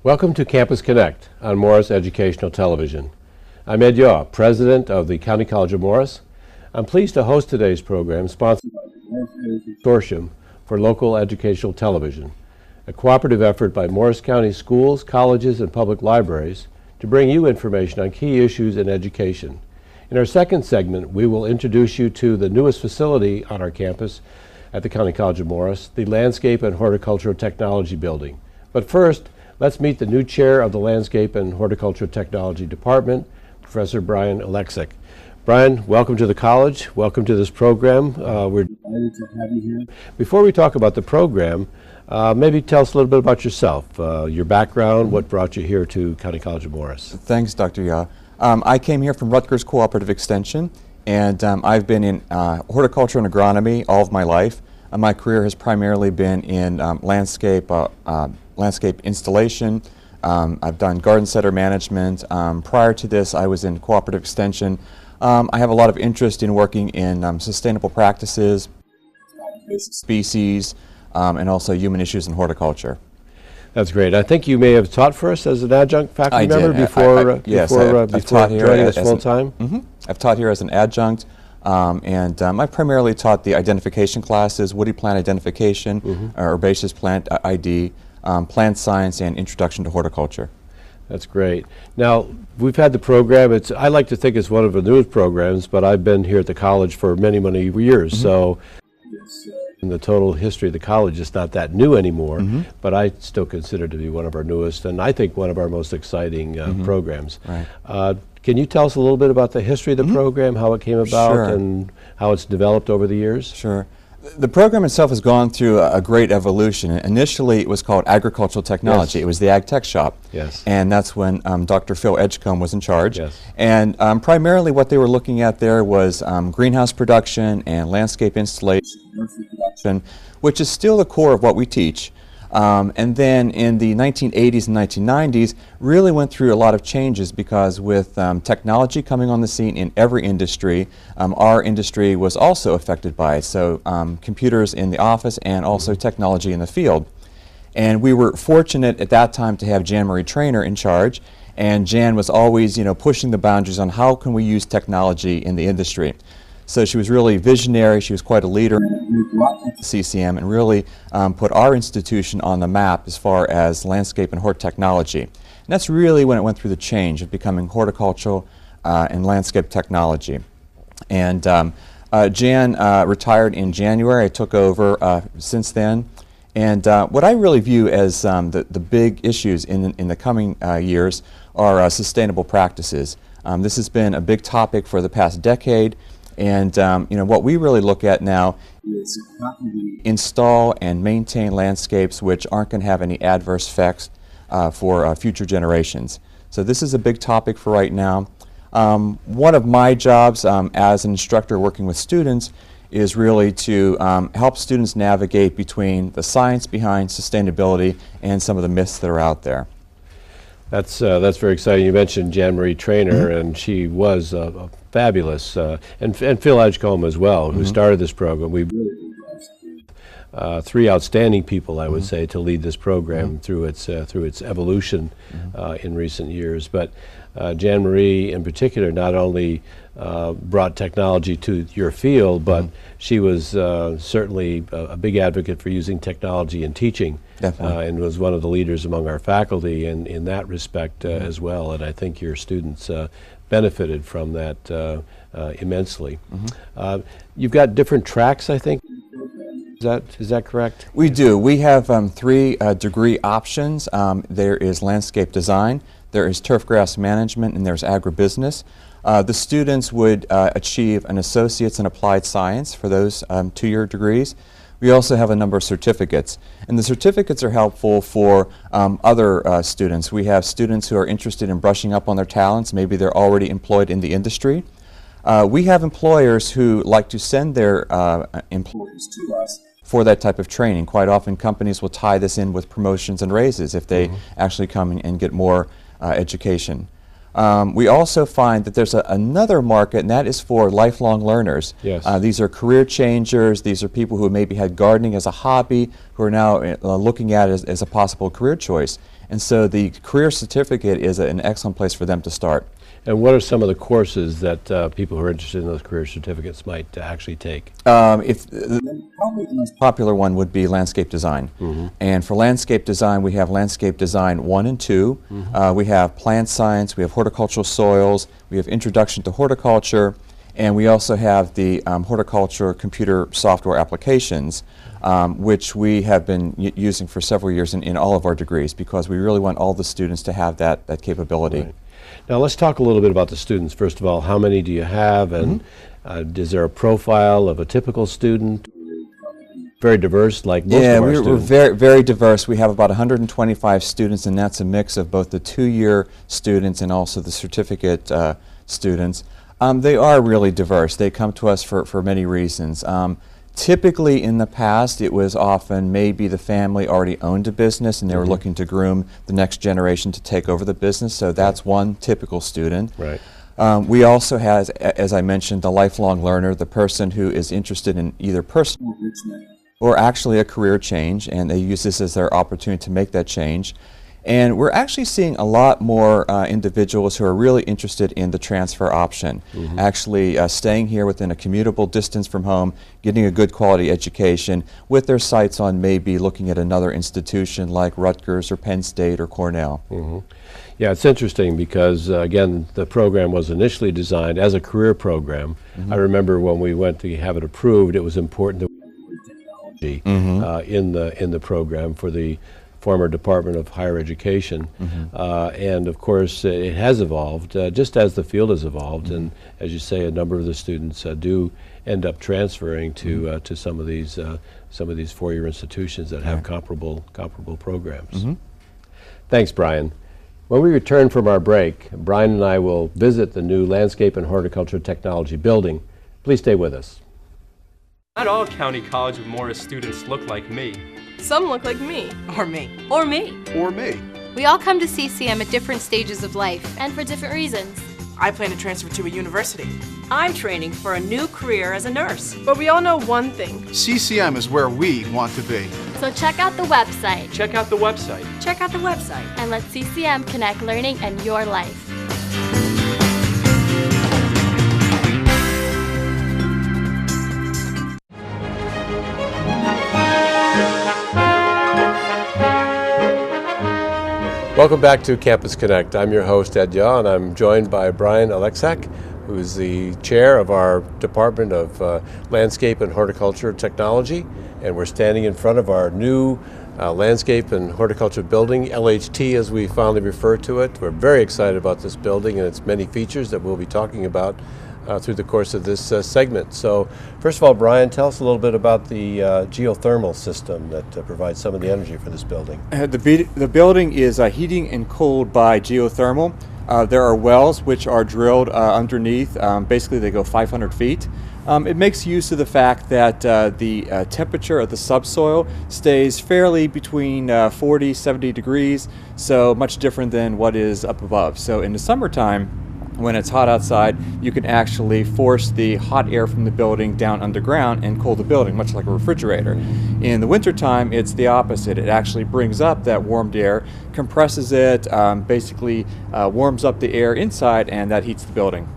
Welcome to Campus Connect on Morris Educational Television. I'm Ed Yaw, President of the County College of Morris. I'm pleased to host today's program sponsored by the Morris Consortium for Local Educational Television, a cooperative effort by Morris County schools, colleges, and public libraries to bring you information on key issues in education. In our second segment, we will introduce you to the newest facility on our campus at the County College of Morris, the Landscape and Horticultural Technology building. But first, let's meet the new chair of the Landscape and Horticultural Technology Department, Professor Brian Oleksak. Brian, welcome to the college. Welcome to this program. We're delighted to have you here. Before we talk about the program, maybe tell us a little bit about yourself, your background, what brought you here to County College of Morris. Thanks, Dr. Yaw. I came here from Rutgers Cooperative Extension, and I've been in horticulture and agronomy all of my life. My career has primarily been in landscape installation. I've done garden center management. Prior to this, I was in cooperative extension. I have a lot of interest in working in sustainable practices, species, and also human issues in horticulture. That's great. I think you may have taught for us as an adjunct faculty member before joining us full time. I've taught here as an adjunct. I primarily taught the identification classes, woody plant identification, herbaceous plant ID, plant science, and introduction to horticulture. That's great. Now, we've had the program. I like to think it's one of the newest programs, but I've been here at the college for many, many years. So in the total history of the college, it's not that new anymore, but I still consider it to be one of our newest and I think one of our most exciting programs. Right. Can you tell us a little bit about the history of the program, how it came about, and how it's developed over the years? Sure. The program itself has gone through a great evolution. Initially, it was called Agricultural Technology. Yes. It was the Ag Tech Shop. Yes. And that's when Dr. Phil Edgecombe was in charge. Yes. And primarily what they were looking at there was greenhouse production and landscape installation, nursery production, which is still the core of what we teach. And then in the 1980s and 1990s, really went through a lot of changes because with technology coming on the scene in every industry, our industry was also affected by it. So computers in the office and also technology in the field. And we were fortunate at that time to have Jan Marie Trainer in charge. And Jan was always, pushing the boundaries on how can we use technology in the industry. So she was really visionary, she was quite a leader. We brought that to CCM and really put our institution on the map as far as landscape and hort technology. And that's really when it went through the change of becoming horticultural and landscape technology. And Jan retired in January. I took over since then. And what I really view as the big issues in the coming years are sustainable practices. This has been a big topic for the past decade. And what we really look at now is how can we install and maintain landscapes which aren't going to have any adverse effects for future generations. So this is a big topic for right now. One of my jobs as an instructor working with students is really to help students navigate between the science behind sustainability and some of the myths that are out there. That's very exciting. You mentioned Jan Marie Trainer, and she was fabulous, and Phil Edgecombe as well, who started this program. We really been blessed with three outstanding people, I would say, to lead this program through its evolution in recent years. But Jan Marie, in particular, not only brought technology to your field, but she was certainly a big advocate for using technology in teaching. And was one of the leaders among our faculty in that respect as well. And I think your students benefited from that immensely. You've got different tracks, I think. Is that correct? We do. We have 3 degree options. There is landscape design, there is turf grass management, and there's agribusiness. The students would achieve an associate's in applied science for those 2-year degrees. We also have a number of certificates, and the certificates are helpful for other students. We have students who are interested in brushing up on their talents. Maybe they're already employed in the industry. We have employers who like to send their employees to us for that type of training. Quite often companies will tie this in with promotions and raises if they actually come and get more education. We also find that there's another market, and that is for lifelong learners. Yes. These are career changers. These are people who maybe had gardening as a hobby, who are now looking at it as a possible career choice. And so the career certificate is an excellent place for them to start. And what are some of the courses that people who are interested in those career certificates might actually take? Probably the most popular one would be landscape design. And for landscape design, we have landscape design 1 and 2. We have plant science, we have horticultural soils, we have introduction to horticulture, and we also have the horticulture computer software applications, which we have been using for several years in all of our degrees, because we really want all the students to have that capability. Right. Now let's talk a little bit about the students. First of all, how many do you have, and is there a profile of a typical student? Very diverse, like most of our students. We're very, very diverse. We have about 125 students, and that's a mix of both the 2-year students and also the certificate students. They are really diverse. They come to us for many reasons. Typically in the past, it was often maybe the family already owned a business and they were looking to groom the next generation to take over the business, so that's one typical student. Right. We also have, as I mentioned, the lifelong learner, the person who is interested in either personal enrichment or actually a career change, and they use this as their opportunity to make that change. And we're actually seeing a lot more individuals who are really interested in the transfer option, actually staying here within a commutable distance from home, getting a good quality education, with their sights on maybe looking at another institution like Rutgers or Penn State or Cornell. Yeah, it's interesting because, again, the program was initially designed as a career program. I remember when we went to have it approved, it was important that we had technology in the program for the former Department of Higher Education. And of course it has evolved just as the field has evolved, and as you say, a number of the students do end up transferring to some of these 4-year institutions that have comparable programs. Thanks, Brian. When we return from our break, Brian and I will visit the new Landscape and Horticultural Technology building. Please stay with us. Not all County College of Morris students look like me. Some look like me. Or me. Or me. Or me. We all come to CCM at different stages of life and for different reasons. I plan to transfer to a university. I'm training for a new career as a nurse. But we all know one thing. CCM is where we want to be. So check out the website. Check out the website. Check out the website. And let CCM connect learning and your life. Welcome back to Campus Connect. I'm your host, Ed Yaw, and I'm joined by Brian Oleksak, who is the chair of our Department of Landscape and Horticultural Technology, and we're standing in front of our new Landscape and Horticulture building, LHT as we fondly refer to it. We're very excited about this building and its many features that we'll be talking about through the course of this segment. So first of all, Brian, tell us a little bit about the geothermal system that provides some of the energy for this building. The building is heating and cooled by geothermal. There are wells which are drilled underneath. Basically, they go 500 feet. It makes use of the fact that the temperature of the subsoil stays fairly between 40, 70 degrees, so much different than what is up above. So in the summertime, when it's hot outside, you can actually force the hot air from the building down underground and cool the building, much like a refrigerator. In the wintertime, it's the opposite. It actually brings up that warmed air, compresses it, basically warms up the air inside, and that heats the building.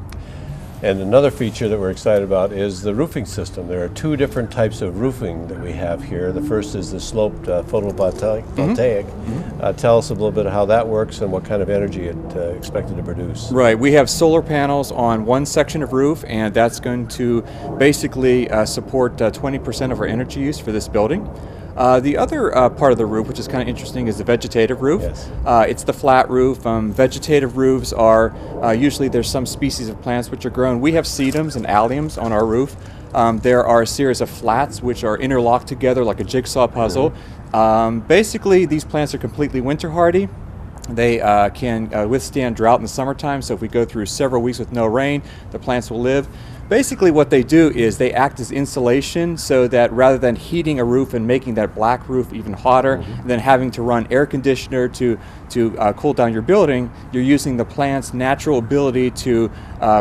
And another feature that we're excited about is the roofing system. There are 2 different types of roofing that we have here. The first is the sloped photovoltaic. Tell us a little bit of how that works and what kind of energy it's expected to produce. Right, we have solar panels on one section of roof, and that's going to basically support 20% of our energy use for this building. The other part of the roof, which is kind of interesting, is the vegetative roof. Yes. It's the flat roof. Vegetative roofs are, usually there's some species of plants which are grown. We have sedums and alliums on our roof. There are a series of flats which are interlocked together like a jigsaw puzzle. Basically, these plants are completely winter hardy. They can withstand drought in the summertime, so if we go through several weeks with no rain, the plants will live. Basically what they do is they act as insulation, so that rather than heating a roof and making that black roof even hotter, and then having to run air conditioner to cool down your building, you're using the plant's natural ability to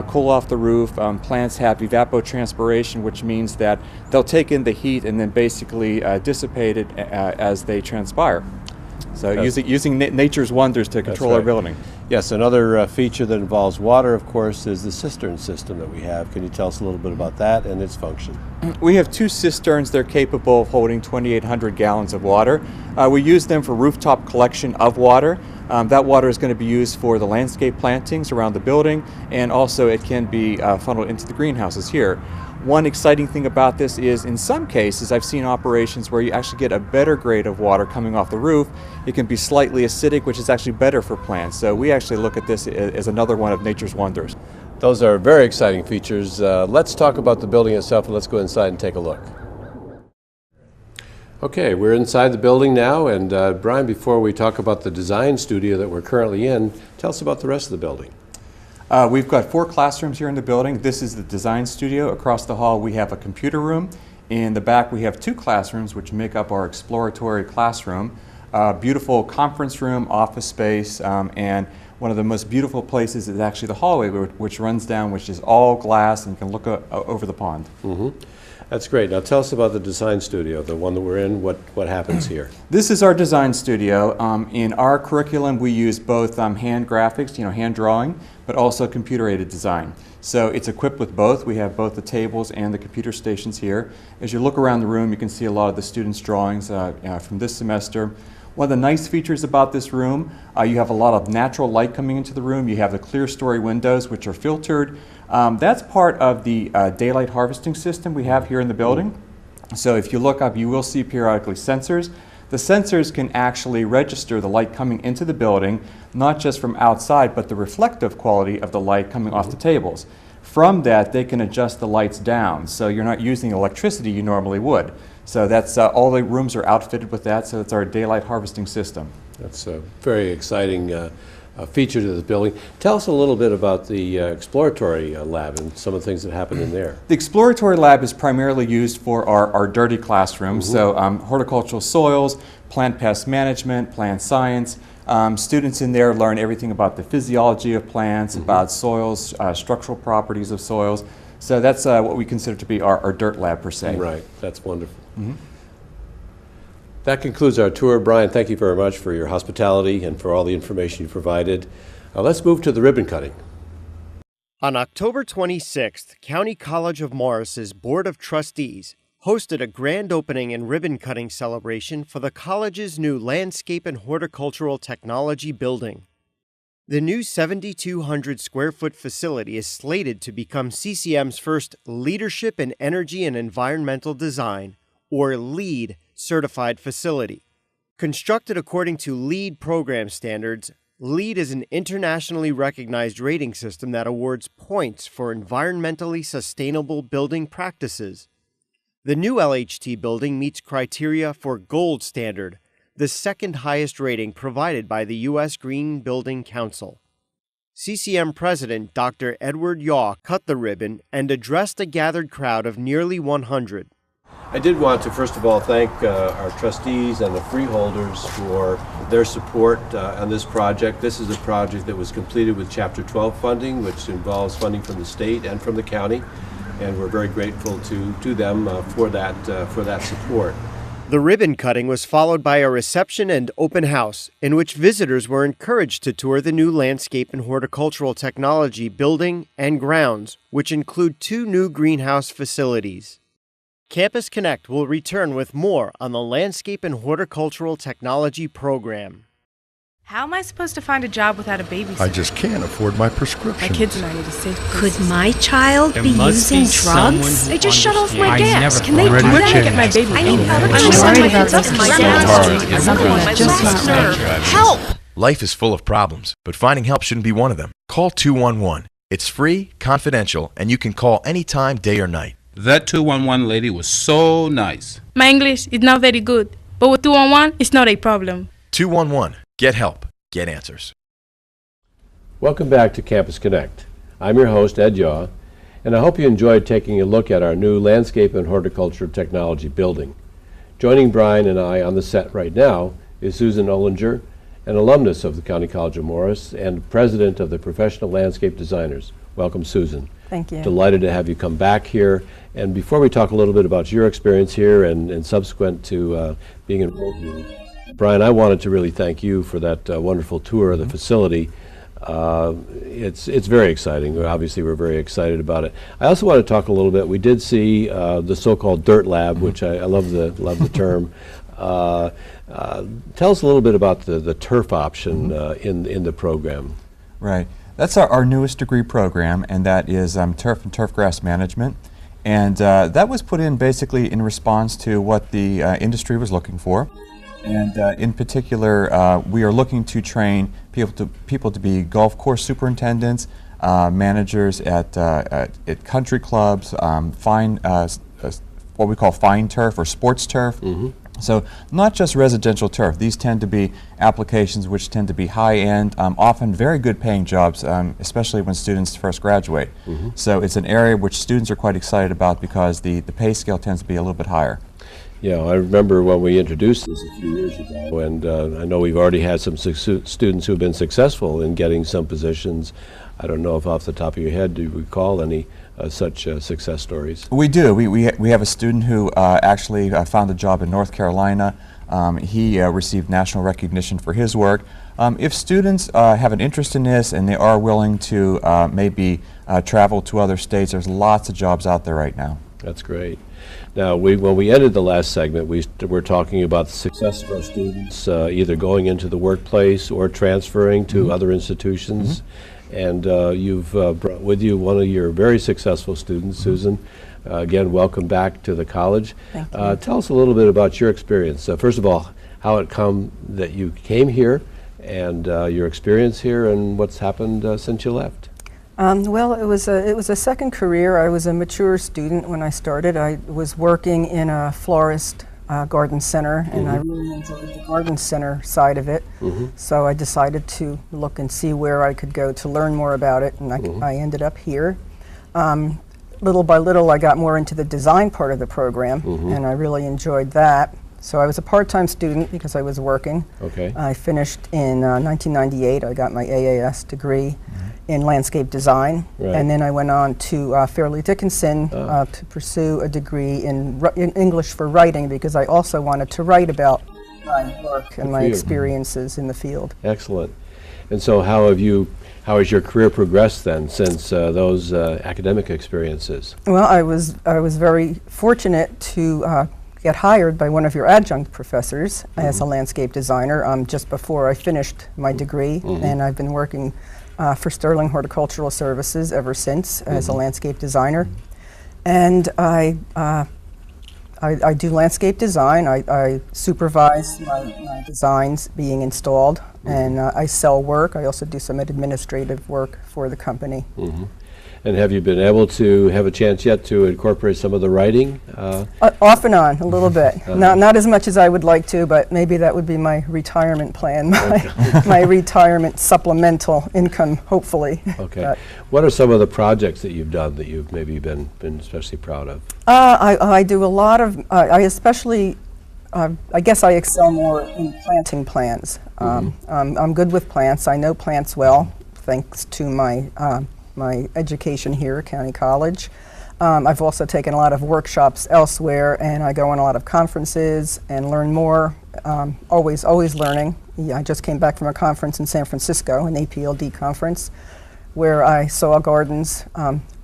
cool off the roof. Plants have evapotranspiration, which means that they'll take in the heat and then basically dissipate it as they transpire. So using nature's wonders to control our building. Yes, another feature that involves water, of course, is the cistern system that we have. Can you tell us a little bit about that and its function? We have 2 cisterns. They're capable of holding 2,800 gallons of water. We use them for rooftop collection of water. That water is going to be used for the landscape plantings around the building, and also it can be funneled into the greenhouses here. One exciting thing about this is, in some cases, I've seen operations where you actually get a better grade of water coming off the roof. It can be slightly acidic, which is actually better for plants. So we actually look at this as another one of nature's wonders. Those are very exciting features. Let's talk about the building itself, and let's go inside and take a look. Okay, we're inside the building now, and Brian, before we talk about the design studio that we're currently in, tell us about the rest of the building. We've got 4 classrooms here in the building. This is the design studio. Across the hall we have a computer room. In the back we have 2 classrooms which make up our exploratory classroom. Beautiful conference room, office space, and one of the most beautiful places is actually the hallway which runs down, which is all glass and you can look over the pond. That's great. Now tell us about the design studio, the one that we're in. What happens here? This is our design studio. In our curriculum we use both hand graphics, hand drawing, but also computer-aided design. So it's equipped with both. We have both the tables and the computer stations here. As you look around the room, you can see a lot of the students' drawings from this semester. One of the nice features about this room, you have a lot of natural light coming into the room. You have the clear story windows which are filtered. That's part of the daylight harvesting system we have here in the building. So if you look up, you will see periodically sensors. The sensors can actually register the light coming into the building, not just from outside, but the reflective quality of the light coming off the tables. From that, they can adjust the lights down, so you're not using electricity you normally would. So that's all the rooms are outfitted with that, so it's our daylight harvesting system. That's a very exciting feature to this building. Tell us a little bit about the exploratory lab and some of the things that happen in there. The exploratory lab is primarily used for our dirty classrooms, so horticultural soils, plant pest management, plant science. Students in there learn everything about the physiology of plants, about soils, structural properties of soils. So that's what we consider to be our dirt lab per se. Right, that's wonderful. That concludes our tour. Brian, thank you very much for your hospitality and for all the information you provided. Let's move to the ribbon cutting. On October 26th, County College of Morris's Board of Trustees hosted a grand opening and ribbon cutting celebration for the college's new Landscape and Horticultural Technology building. The new 7,200 square foot facility is slated to become CCM's first Leadership in Energy and Environmental Design, or LEED, certified facility. Constructed according to LEED program standards, LEED is an internationally recognized rating system that awards points for environmentally sustainable building practices. The new LHT building meets criteria for Gold Standard, the second highest rating provided by the U.S. Green Building Council. CCM President Dr. Yaw cut the ribbon and addressed a gathered crowd of nearly 100. I did want to first of all thank our trustees and the freeholders for their support on this project. This is a project that was completed with Chapter 12 funding, which involves funding from the state and from the county, and we're very grateful to them for that support. The ribbon cutting was followed by a reception and open house, in which visitors were encouraged to tour the new Landscape and Horticultural Technology building and grounds, which include 2 new greenhouse facilities. Campus Connect will return with more on the Landscape and Horticultural Technology program. How am I supposed to find a job without a babysitter? I just can't afford my prescriptions. My kids and I need a safe place. Could my child be using drugs? They just shut off my gas. Can they do that? Get my baby. I need help. I'm worried about this. Help! Life is full of problems, but finding help shouldn't be one of them. Call 211. It's free, confidential, and you can call anytime, day or night. That 211 lady was so nice. My English is not very good, but with 211, it's not a problem. 211. Get help. get answers. Welcome back to Campus Connect. I'm your host, Ed Yaw, and I hope you enjoyed taking a look at our new Landscape and Horticultural Technology building. Joining Brian and I on the set right now is Susan Ollinger, an alumnus of the County College of Morris and president of the Professional Landscape Designers. Welcome, Susan. Thank you. Delighted to have you come back here. And before we talk a little bit about your experience here and subsequent to being enrolled here, Brian, I wanted to really thank you for that wonderful tour of the facility. It's very exciting. Obviously, we're very excited about it. I also want to talk a little bit. We did see the so-called dirt lab, which I love the term. Tell us a little bit about the turf option in the program. Right. That's our newest degree program, and that is turf and turfgrass management. And that was put in basically in response to what the industry was looking for. And in particular, we are looking to train people to be golf course superintendents, managers at country clubs, what we call fine turf or sports turf. So not just residential turf. These tend to be applications which tend to be high-end, often very good paying jobs, especially when students first graduate. So it's an area which students are quite excited about because the pay scale tends to be a little bit higher. Yeah, I remember when we introduced this a few years ago, and I know we've already had some students who have been successful in getting some positions. I don't know if off the top of your head, do you recall any such success stories? We do. We have a student who actually found a job in North Carolina. He received national recognition for his work. If students have an interest in this and they are willing to maybe travel to other states, there's lots of jobs out there right now. That's great. Now, when we ended the last segment, we were talking about the success of our students either going into the workplace or transferring to other institutions. And you've brought with you one of your very successful students, Susan. Again, welcome back to the college. Thank you. Tell us a little bit about your experience. First of all, how it come that you came here and your experience here and what's happened since you left. Well, it was a second career. I was a mature student when I started. I was working in a florist garden center, and I really enjoyed the garden center side of it. So I decided to look and see where I could go to learn more about it, and I ended up here. Little by little, I got more into the design part of the program, and I really enjoyed that. So I was a part-time student because I was working. Okay. I finished in 1998. I got my AAS degree in landscape design, and then I went on to Fairleigh Dickinson to pursue a degree in English for writing because I also wanted to write about my work and my experiences in the field. Excellent. And so how has your career progressed then since those academic experiences? Well, I was very fortunate to get hired by one of your adjunct professors as a landscape designer just before I finished my degree, and I've been working for Sterling Horticultural Services ever since as a landscape designer. And I do landscape design. I supervise my designs being installed, and I sell work. I also do some administrative work for the company. And have you been able to have a chance yet to incorporate some of the writing? Off and on, a little bit. Not as much as I would like to, but maybe that would be my retirement plan, my retirement supplemental income, hopefully. Okay. What are some of the projects that you've done that you've maybe been especially proud of? I do a lot of, I especially, I guess I excel more in planting plants. I'm good with plants. I know plants well, thanks to my education here at County College. I've also taken a lot of workshops elsewhere, and I go on a lot of conferences and learn more, always learning. Yeah, I just came back from a conference in San Francisco, an APLD conference, where I saw gardens,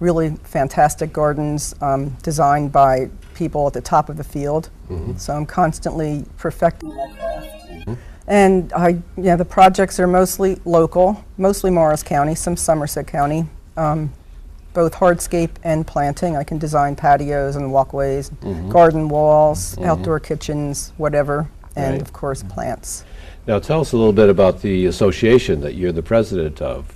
really fantastic gardens designed by people at the top of the field. So I'm constantly perfecting my craft. And the projects are mostly local, mostly Morris County, some Somerset County, both hardscape and planting. I can design patios and walkways, garden walls, outdoor kitchens, whatever, and of course plants. Now tell us a little bit about the association that you're the president of.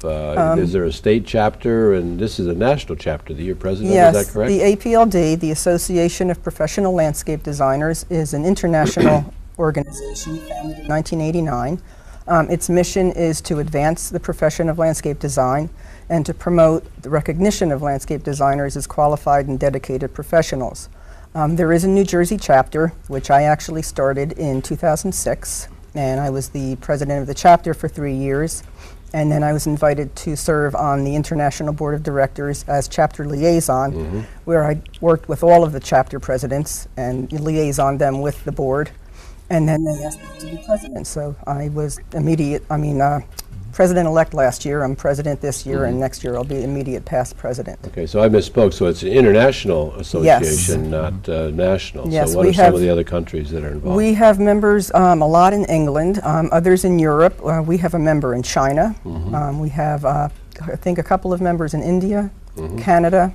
Is there a state chapter, and this is a national chapter that you're president of, is that correct? Yes, the APLD, the Association of Professional Landscape Designers, is an international organization founded in 1989. Its mission is to advance the profession of landscape design and to promote the recognition of landscape designers as qualified and dedicated professionals. There is a New Jersey chapter, which I actually started in 2006, and I was the president of the chapter for 3 years. And then I was invited to serve on the International Board of Directors as chapter liaison, where I worked with all of the chapter presidents and liaisoned them with the board. And then they asked me to be president. So I was president-elect last year. I'm president this year, and next year I'll be immediate past president. Okay, so I misspoke. So it's an international association, not national. Yes, so what are some of the other countries that are involved? We have members, a lot in England, others in Europe. We have a member in China. We have, I think, a couple of members in India, Canada,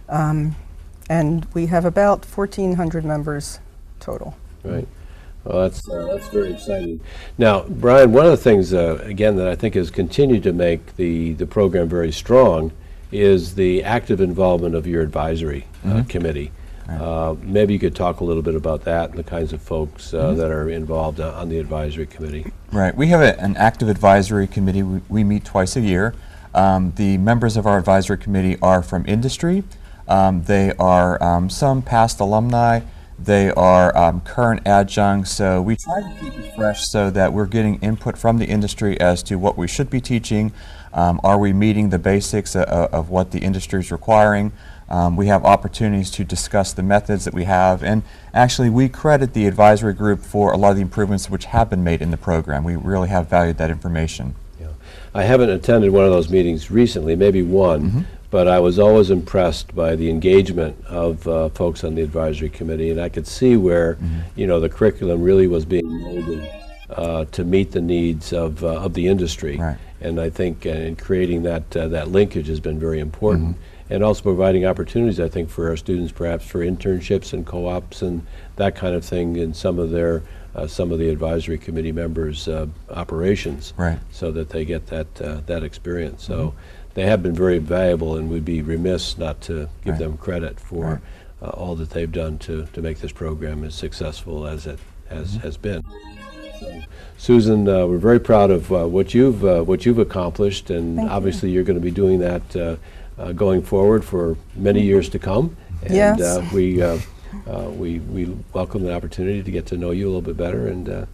and we have about 1,400 members total. Right. Well, that's very exciting. Now, Brian, one of the things, again, that I think has continued to make the program very strong is the active involvement of your advisory committee. Maybe you could talk a little bit about that and the kinds of folks that are involved on the advisory committee. Right. We have an active advisory committee. We meet twice a year. The members of our advisory committee are from industry. They are some past alumni. They are current adjuncts, so we try to keep it fresh so that we're getting input from the industry as to what we should be teaching. Are we meeting the basics of what the industry is requiring? We have opportunities to discuss the methods that we have, and actually we credit the advisory group for a lot of the improvements which have been made in the program. We really have valued that information. Yeah. I haven't attended one of those meetings recently, maybe one. But I was always impressed by the engagement of folks on the advisory committee, and I could see where the curriculum really was being molded to meet the needs of the industry. Right. And I think in creating that linkage has been very important, and also providing opportunities, I think, for our students, perhaps for internships and co-ops and that kind of thing in some of the advisory committee members' operations, so that they get that experience. So. They have been very valuable, and we'd be remiss not to give them credit for all that they've done to make this program as successful as it has been. So, Susan, we're very proud of what you've accomplished, and obviously you're going to be doing that going forward for many years to come. And we welcome the opportunity to get to know you a little bit better and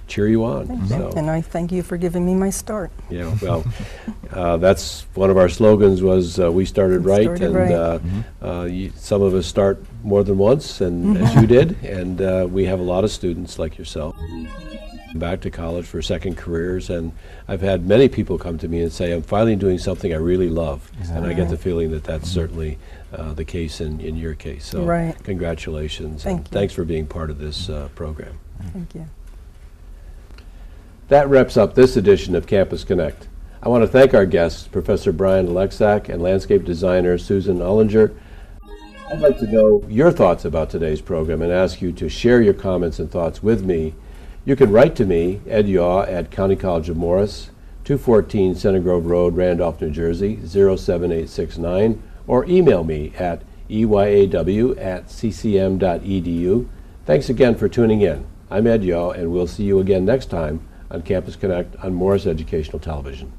cheer you on. And I thank you for giving me my start. Yeah, well, that's one of our slogans was we started right, some of us start more than once, and as you did, and we have a lot of students like yourself who come back to college for second careers, and I've had many people come to me and say, I'm finally doing something I really love, and I get the feeling that that's certainly the case in your case. So congratulations, and thanks for being part of this program. Thank you. That wraps up this edition of Campus Connect. I want to thank our guests, Professor Brian Oleksak and landscape designer Susan Ollinger. I'd like to know your thoughts about today's program and ask you to share your comments and thoughts with me. You can write to me, Ed Yaw at County College of Morris, 214 Center Grove Road, Randolph, New Jersey, 07869, or email me at eyaw@ccm.edu. Thanks again for tuning in. I'm Ed Yaw, and we'll see you again next time on Campus Connect on Morris Educational Television.